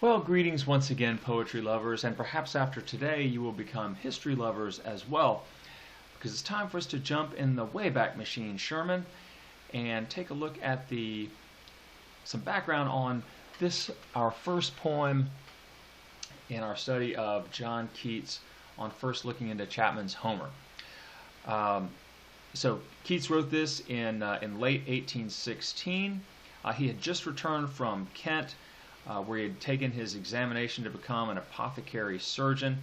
Well, greetings once again, poetry lovers, and perhaps after today you will become history lovers as well, because it's time for us to jump in the WABAC machine, Sherman, and take a look at some background on this, our first poem in our study of John Keats on first looking into Chapman's Homer. So Keats wrote this in late 1816. He had just returned from Kent, where he had taken his examination to become an apothecary surgeon.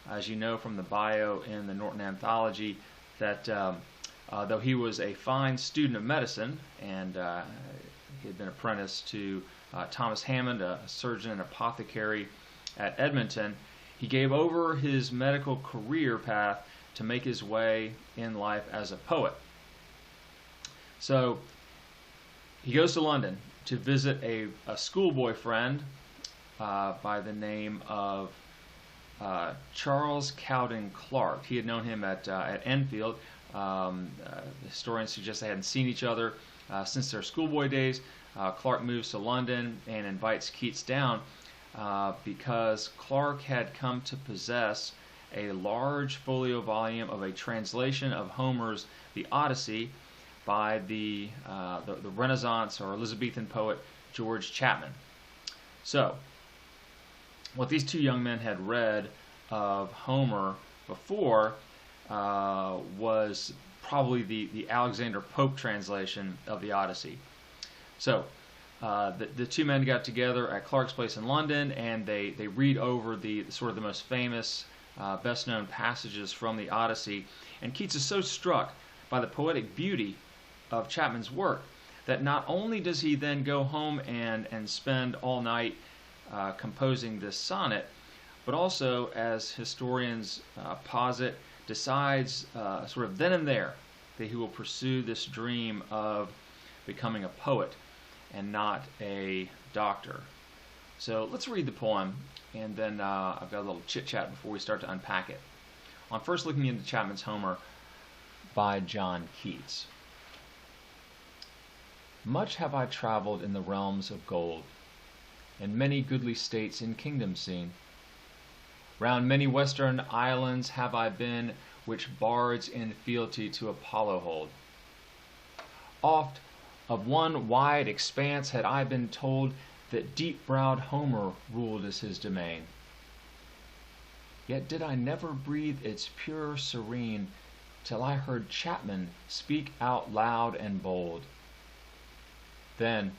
As you know from the bio in the Norton Anthology, that though he was a fine student of medicine, and he had been apprenticed to Thomas Hammond, a surgeon and apothecary at Edmonton, he gave over his medical career path to make his way in life as a poet. So he goes to London to visit a schoolboy friend by the name of Charles Cowden Clarke. He had known him at Enfield. Historians suggest they hadn't seen each other since their schoolboy days. Clarke moves to London and invites Keats down because Clarke had come to possess a large folio volume of a translation of Homer's The Odyssey by the Renaissance or Elizabethan poet George Chapman. So, what these two young men had read of Homer before was probably the Alexander Pope translation of the Odyssey. So, the two men got together at Clarke's place in London, and they read over the sort of the most famous, best-known passages from the Odyssey. And Keats is so struck by the poetic beauty of Chapman's work that not only does he then go home and spend all night composing this sonnet, but also, as historians posit, decides sort of then and there that he will pursue this dream of becoming a poet and not a doctor. So let's read the poem, and then I've got a little chit-chat before we start to unpack it. On first looking into Chapman's Homer by John Keats. Much have I travelled in the realms of gold, and many goodly states in kingdoms seen. Round many western islands have I been, which bards in fealty to Apollo hold. Oft of one wide expanse had I been told that deep-browed Homer ruled as his domain. Yet did I never breathe its pure serene till I heard Chapman speak out loud and bold. Then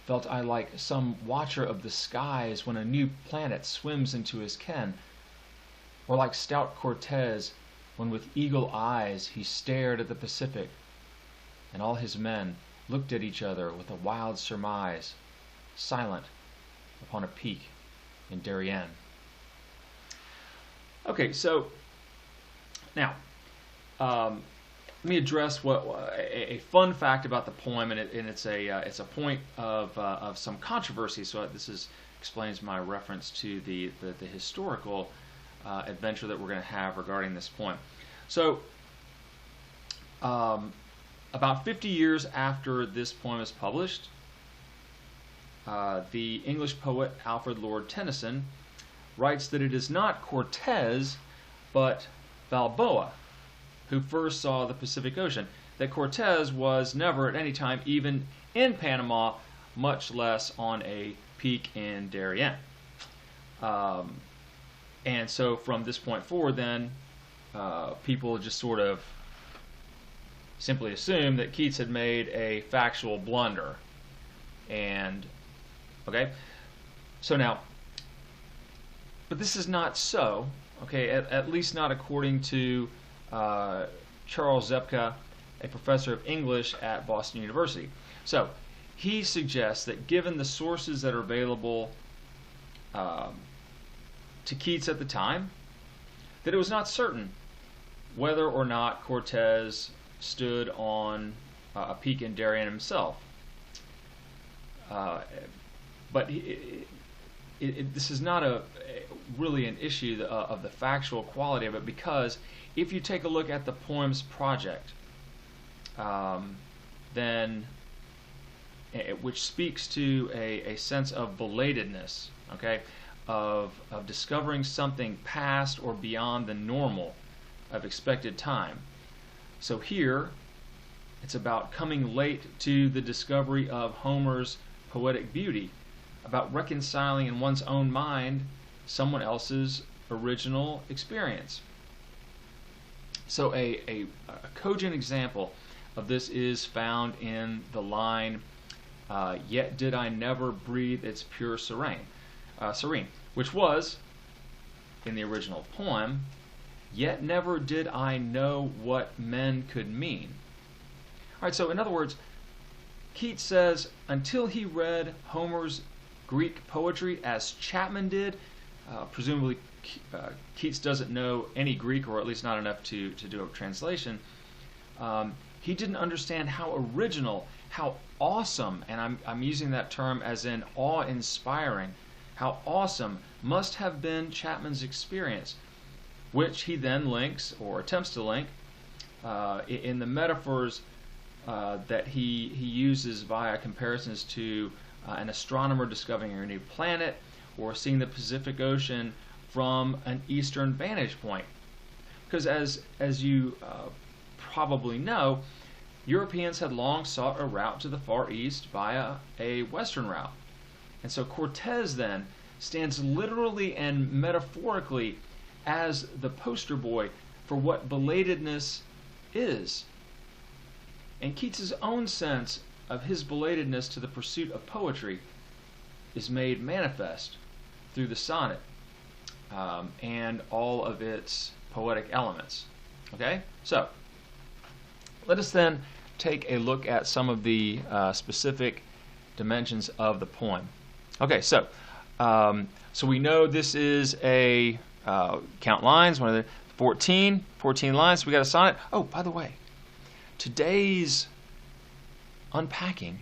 felt I like some watcher of the skies when a new planet swims into his ken, or like stout Cortez when with eagle eyes he stared at the Pacific, and all his men looked at each other with a wild surmise, silent upon a peak in Darien. Okay, so now let me address a fun fact about the poem, and it's a point of some controversy. So explains my reference to the historical adventure that we're going to have regarding this poem. So, about 50 years after this poem is published, the English poet Alfred Lord Tennyson writes that it is not Cortez, but Balboa who first saw the Pacific Ocean, that Cortez was never at any time even in Panama, much less on a peak in Darien. And so from this point forward then, people just sort of simply assume that Keats had made a factual blunder. And, okay, so now, but this is not so, okay, at least not according to Charles Zepka, a professor of English at Boston University. So he suggests that given the sources that are available to Keats at the time, that it was not certain whether or not Cortez stood on a peak in Darien himself. But this is not really an issue of the factual quality of it, because if you take a look at the poem's project, then which speaks to a sense of belatedness okay, of discovering something past or beyond the normal of expected time. So here, it's about coming late to the discovery of Homer's poetic beauty, about reconciling in one's own mind someone else's original experience. So a cogent example of this is found in the line, "Yet did I never breathe its pure serene," which was, in the original poem, "Yet never did I know what men could mean." All right, so in other words, Keats says until he read Homer's Greek poetry as Chapman did, presumably Keats doesn't know any Greek, or at least not enough to do a translation, he didn't understand how original, how awesome, and I'm using that term as in awe-inspiring, how awesome must have been Chapman's experience, which he then links, or attempts to link, in the metaphors that he uses via comparisons to an astronomer discovering a new planet, or seeing the Pacific Ocean from an eastern vantage point. Because as you probably know, Europeans had long sought a route to the Far East via a western route. And so Cortez then stands literally and metaphorically as the poster boy for what belatedness is. And Keats's own sense of his belatedness to the pursuit of poetry is made manifest through the sonnet and all of its poetic elements. Okay, so let us then take a look at some of the specific dimensions of the poem. Okay, so we know this is a count lines, one of the 14 lines. We got a sonnet. Oh, by the way, today's Unpacking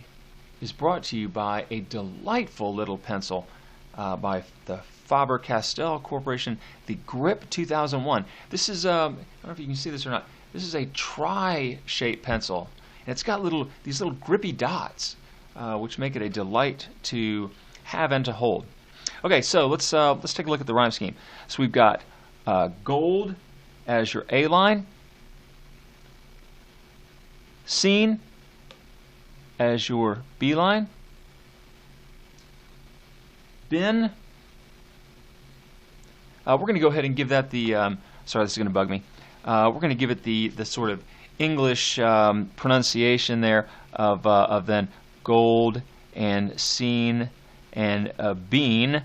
is brought to you by a delightful little pencil by the Faber-Castell Corporation, the Grip 2001. This is, I don't know if you can see this or not, this is a tri-shaped pencil. And it's got these little grippy dots, which make it a delight to have and to hold. Okay, so let's take a look at the rhyme scheme. So we've got gold as your A line, seen as your B line, been. We're going to go ahead and give that the. Sorry, this is going to bug me. We're going to give it the sort of English pronunciation there of then gold and seen and been,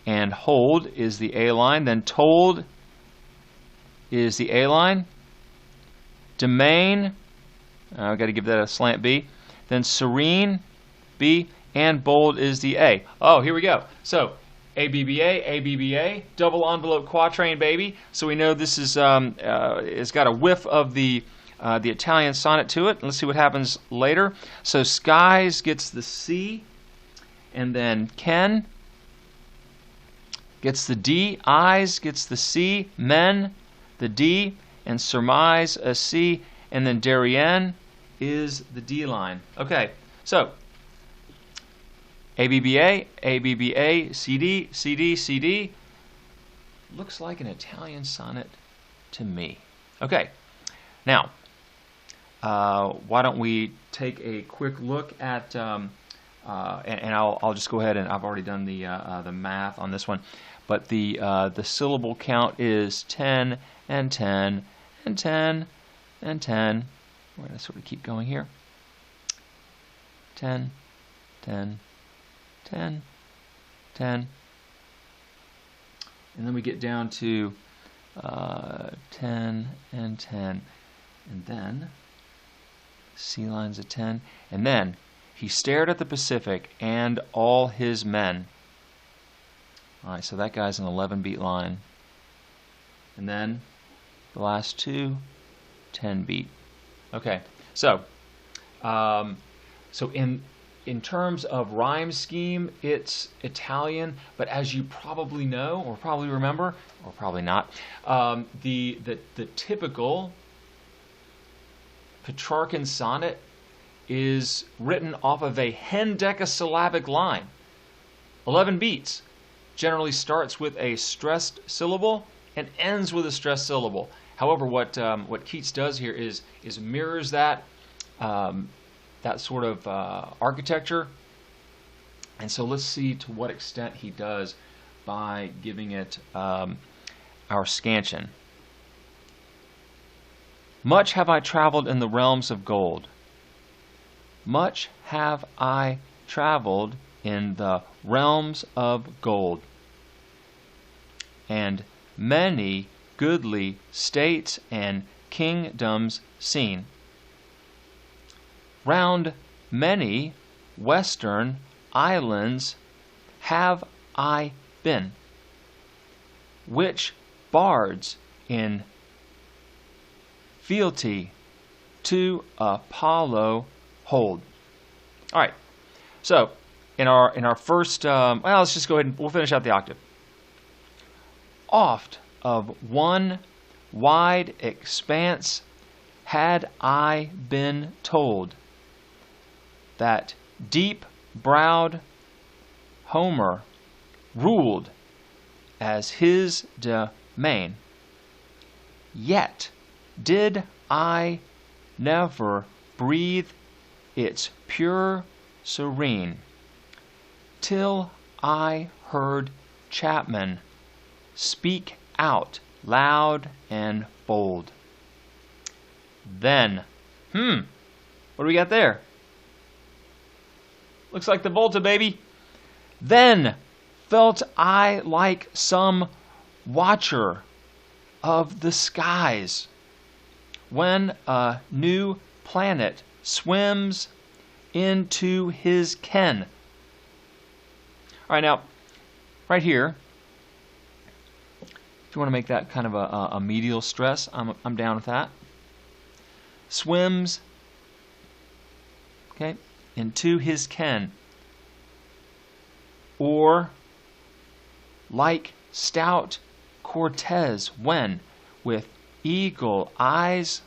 and hold is the A line. Then told is the A line. Domain, I've got to give that a slant B. Then serene, B, and bold is the A. Oh, here we go. So ABBA, ABBA, double envelope quatrain, baby. So we know this is it's got a whiff of the Italian sonnet to it. Let's see what happens later. So skies gets the C, and then Ken gets the D, eyes gets the C, men the D, and surmise a C, and then Darien is the D line. Okay, so ABBA, ABBA, CD, CD, CD. Looks like an Italian sonnet to me. Okay, now why don't we take a quick look at, and I'll just go ahead, and I've already done the math on this one, but the syllable count is 10 and 10 and 10 and 10. We're going to sort of keep going here. 10, 10, 10, 10. And then we get down to 10 and 10. And then C line's a 10. And then he stared at the Pacific and all his men. All right, so that guy's an 11 beat line. And then the last two, 10 beat. Okay, so in terms of rhyme scheme, it's Italian, but as you probably know, or probably remember, or probably not, the typical Petrarchan sonnet is written off of a hendecasyllabic line, 11 beats, generally starts with a stressed syllable and ends with a stressed syllable. However, what Keats does here is mirrors that that sort of architecture. And so let's see to what extent he does by giving it our scansion. Much have I traveled in the realms of gold. Much have I traveled in the realms of gold, and many goodly states and kingdoms seen. Round many western islands have I been, which bards in fealty to Apollo hold. All right, so in our first, well, let's just go ahead and we'll finish out the octave. Oft of one wide expanse had I been told, that deep-browed Homer ruled as his domain. Yet did I never breathe its pure serene, till I heard Chapman speak out loud and bold. Then, what do we got there? Looks like the Volta, baby. Then felt I like some watcher of the skies, when a new planet swims into his ken. All right, now, right here, if you want to make that kind of a medial stress, I'm down with that. Swims, okay, into his ken. Or, like stout Cortez, when, with eagle eyes,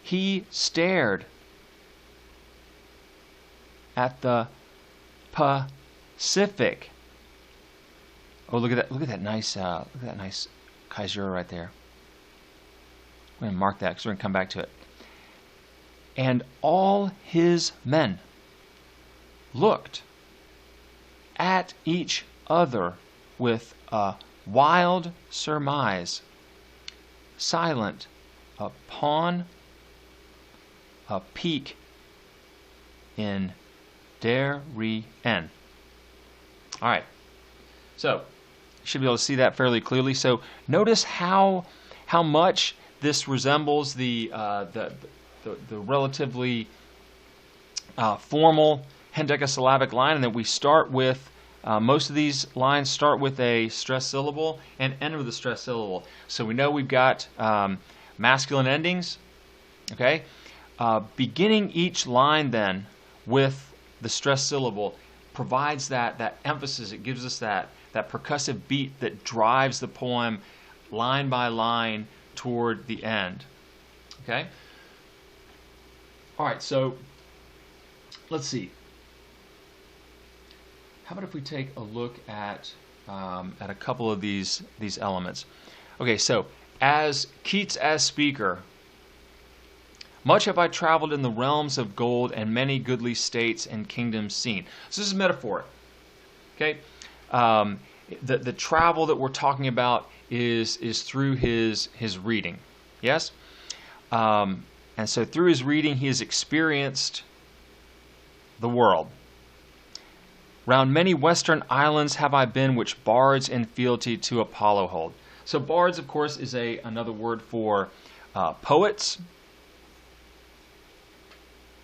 he stared at the Pacific. Oh, look at that nice Kaiser right there. I'm going to mark that because we're going to come back to it. And all his men looked at each other with a wild surmise, silent upon a peak in Darien. All right, so you should be able to see that fairly clearly. So notice how much this resembles the relatively formal hendecasyllabic line, and that we start with most of these lines start with a stressed syllable and end with a stressed syllable. So we know we've got masculine endings. Okay, beginning each line then with the stressed syllable provides that emphasis. It gives us that percussive beat that drives the poem line by line toward the end. Okay. All right. So let's see. How about if we take a look at a couple of these elements? Okay, so as Keats as speaker, much have I traveled in the realms of gold, and many goodly states and kingdoms seen. So this is metaphoric. Okay, the travel that we're talking about is through his reading. Yes, and so through his reading, he has experienced the world. Round many western islands have I been, which bards in fealty to Apollo hold. So bards, of course, is another word for poets.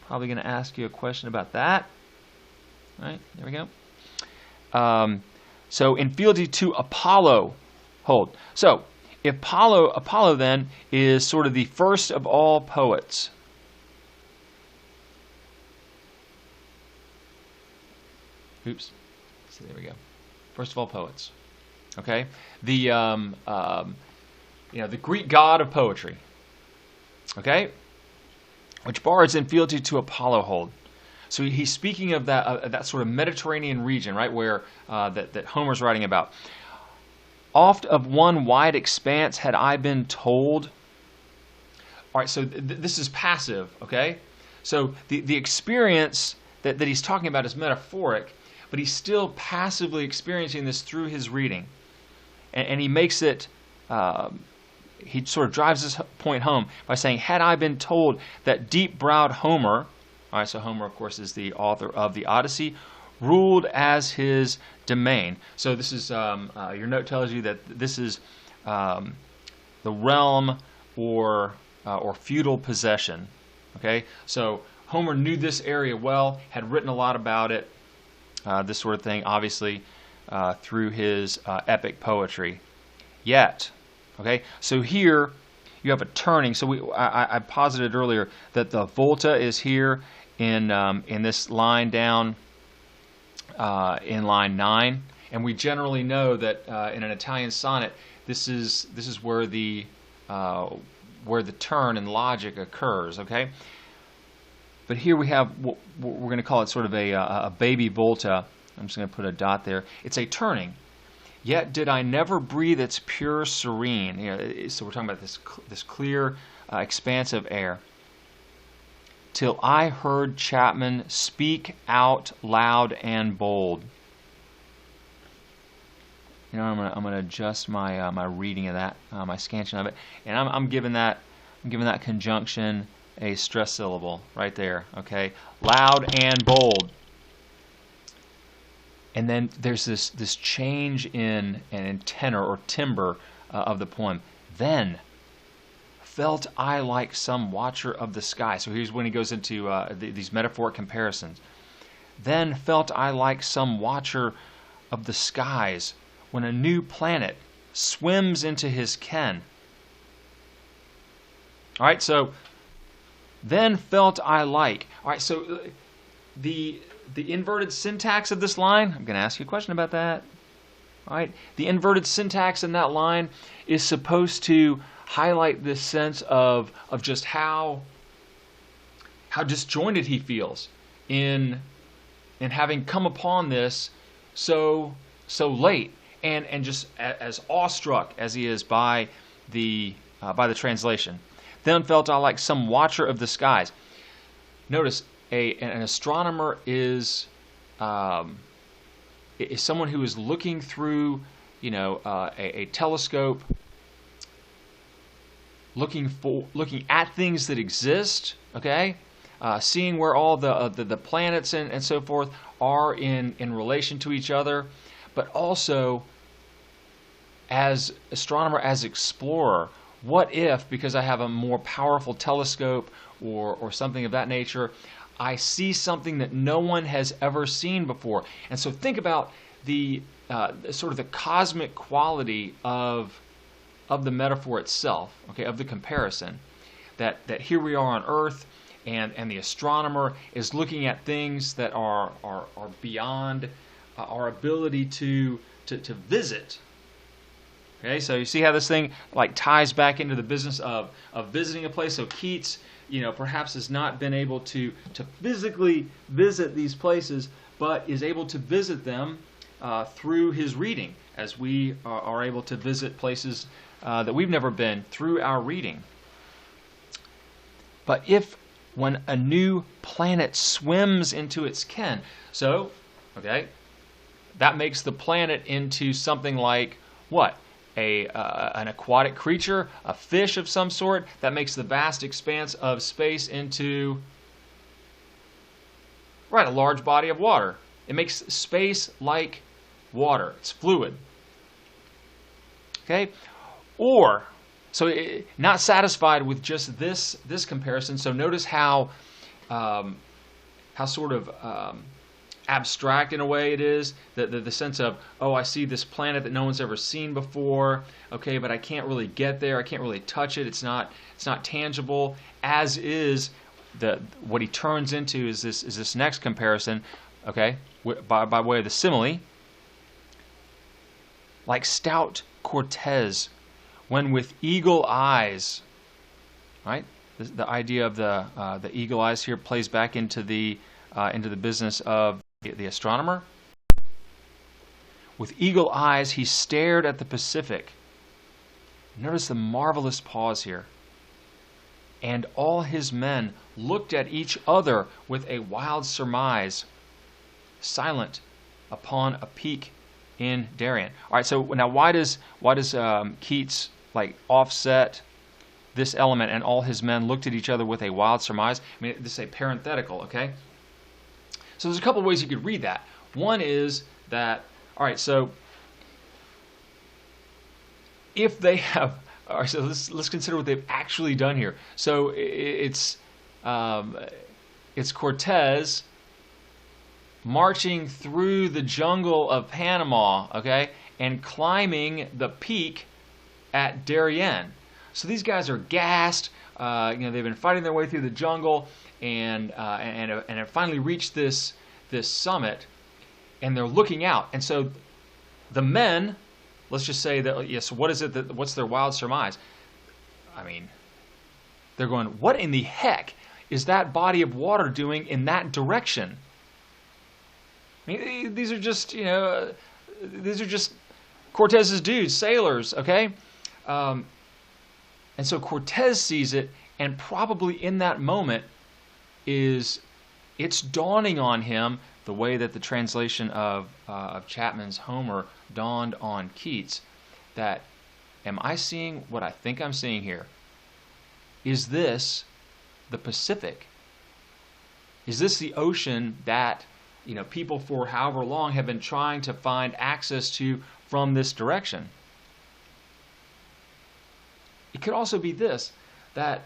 Probably going to ask you a question about that. All right, there we go. So in fealty to Apollo hold. So if Apollo then is sort of the first of all poets. Oops. So there we go. First of all, poets. Okay. The the Greek god of poetry. Okay. Which bards in fealty to Apollo hold. So he's speaking of that sort of Mediterranean region, right, where that Homer's writing about. Oft of one wide expanse had I been told. All right, so this is passive, okay? So the experience that he's talking about is metaphoric, but he's still passively experiencing this through his reading. And he makes it, he sort of drives this point home by saying, had I been told that deep-browed Homer, all right, so Homer, of course, is the author of the Odyssey, ruled as his domain. So this is, your note tells you that this is the realm or feudal possession. Okay, so Homer knew this area well, had written a lot about it, this sort of thing, obviously, through his epic poetry. Yet, okay, so here you have a turning. So I posited earlier that the Volta is here in this line down in line 9, and we generally know that in an Italian sonnet, this is where the turn in logic occurs. Okay, but here we have what we're going to call it sort of a baby Volta. I'm just going to put a dot there. It's a turning. Yet did I never breathe its pure serene. You know, so we're talking about this clear, expansive air. Till I heard Chapman speak out loud and bold. You know, I'm gonna adjust my my reading of that, my scansion of it, and I'm giving that conjunction a stress syllable right there. Okay, loud and bold. And then there's this change in tenor or timbre of the poem. Then felt I like some watcher of the sky. So here's when he goes into these metaphoric comparisons. Then felt I like some watcher of the skies when a new planet swims into his ken. All right, so then felt I like. All right, so the inverted syntax of this line, I'm going to ask you a question about that. All right, the inverted syntax in that line is supposed to highlight this sense of just how disjointed he feels in having come upon this so late, and just as awestruck as he is by the translation. Then felt I like some watcher of the skies. Notice an astronomer is someone who is looking through, a telescope, looking at things that exist. Okay, seeing where all the planets and so forth are in relation to each other, but also as astronomer, as explorer. What if, because I have a more powerful telescope or something of that nature, I see something that no one has ever seen before? And so think about the sort of the cosmic quality of the metaphor itself, okay, of the comparison. That here we are on Earth, and the astronomer is looking at things that are beyond our ability to visit. Okay, so you see how this thing like ties back into the business of visiting a place. So Keats, perhaps has not been able to physically visit these places, but is able to visit them through his reading, as we are able to visit places that we've never been through our reading. But if when a new planet swims into its ken, so, okay, that makes the planet into something like what? An aquatic creature, a fish of some sort, that makes the vast expanse of space into, right, a large body of water. It makes space like water. It's fluid. Okay? Or, so not satisfied with just this comparison, so notice how sort of abstract in a way it is, the sense of, oh, I see this planet that no one's ever seen before, okay, but I can't really get there, I can't really touch it, it's not tangible, as is what he turns into is this next comparison, okay, by way of the simile, like stout Cortez, when with eagle eyes, right, the idea of the eagle eyes here plays back into the into the business of the astronomer. With eagle eyes, he stared at the Pacific. Notice the marvelous pause here. And all his men looked at each other with a wild surmise, silent upon a peak in Darien. All right, so now why does Keats like offset this element, and all his men looked at each other with a wild surmise? I mean, this is a parenthetical, okay? So there's a couple of ways you could read that. One is that, all right, so if they have, all right, so let's consider what they've actually done here. So it's Cortez marching through the jungle of Panama, okay, and climbing the peak at Darien. So these guys are gassed. They've been fighting their way through the jungle, and have finally reached this summit, and they're looking out. And so the men, let's just say that, yes, what is it what's their wild surmise? I mean, they're going, what in the heck is that body of water doing in that direction? I mean, these are just Cortez's dudes, sailors, okay? And so Cortez sees it, and probably in that moment it's dawning on him the way that the translation of Chapman's Homer dawned on Keats, that, am I seeing what I think I'm seeing here? Is this the Pacific? Is this the ocean that people for however long have been trying to find access to from this direction? It could also be this, that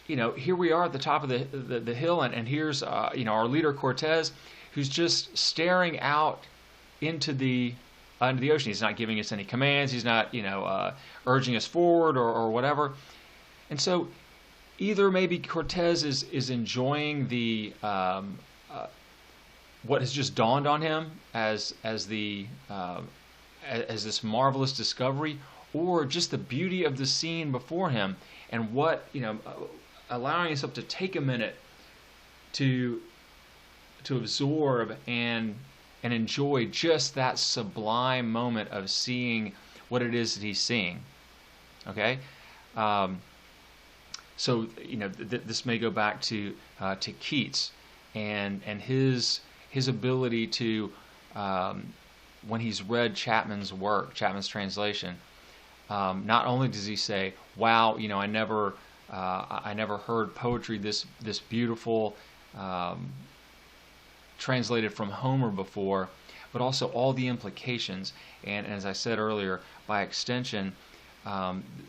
here we are at the top of the hill, and here's our leader Cortez, who's just staring out into the ocean. He's not giving us any commands. He's not urging us forward or whatever. And so either maybe Cortez is enjoying the what has just dawned on him as this marvelous discovery, or just the beauty of the scene before him, and what allowing himself to take a minute to absorb and enjoy just that sublime moment of seeing what it is that he's seeing. Okay, so this may go back to Keats and his ability to, when he's read Chapman's work, Chapman's translation, not only does he say, "Wow, I never heard poetry this beautiful, translated from Homer before," but also all the implications. And as I said earlier, by extension,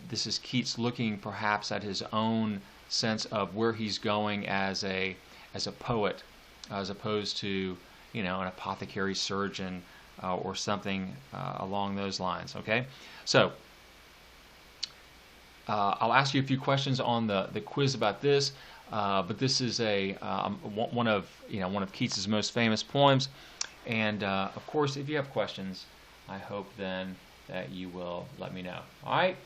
this is Keats looking perhaps at his own sense of where he's going as a poet, as opposed to an apothecary surgeon or something along those lines. Okay, so I'll ask you a few questions on the quiz about this, but this is one of Keats's most famous poems, and of course, if you have questions, I hope then that you will let me know. All right.